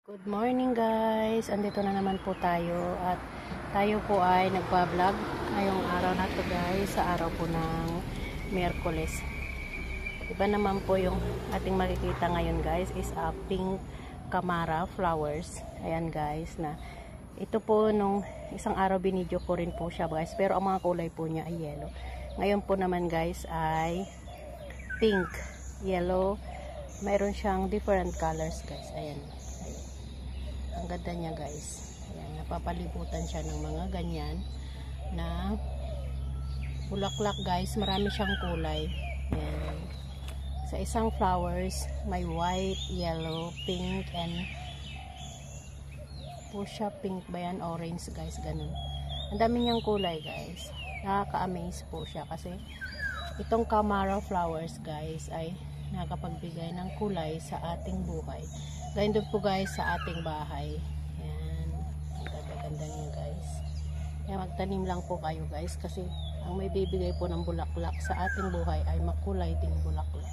Good morning guys, andito na naman po tayo at tayo po ay nagpa-vlog ngayong araw na to guys, sa araw po ng Miyerkules. Iba naman po yung ating makikita ngayon guys is a pink Camara flowers. Ayan guys, na ito po nung isang araw binidyo ko rin po siya guys, pero ang mga kulay po niya ay yellow. Ngayon po naman guys ay pink, yellow, mayroon siyang different colors guys. Ayan. Ang ganda niya guys. Ayan, napapalibutan siya ng mga ganyan na bulaklak guys. Marami siyang kulay. Ayan. Sa isang flowers, may white, yellow, pink, and fuchsia pink ba yan? Orange guys, ganun. Ang dami niyang kulay guys. Nakaka-amaze po siya kasi itong Camara flowers guys ay nakapagbigay ng kulay sa ating buhay. Ganyan din po guys sa ating bahay. Yan. Ang ganda-ganda niya guys. Kaya magtanim lang po kayo guys kasi ang may bibigay po ng bulaklak sa ating buhay ay makulay ding bulaklak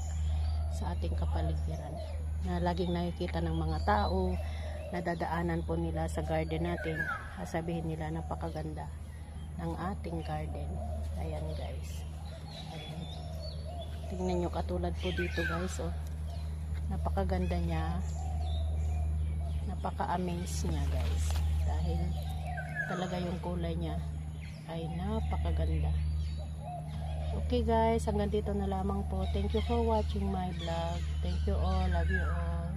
sa ating kapaligiran. Na laging nakikita ng mga tao, nadadaanan po nila sa garden natin. Sasabihin nila napakaganda ng ating garden. Ayan guys. Ayan. Tingnan nyo katulad po dito guys. Oh. Napakaganda niya. Napaka-amaze niya guys dahil talaga yung kulay niya ay napakaganda. Okay guys, hanggang dito na lamang po. Thank you for watching my vlog. Thank you all. Love you all.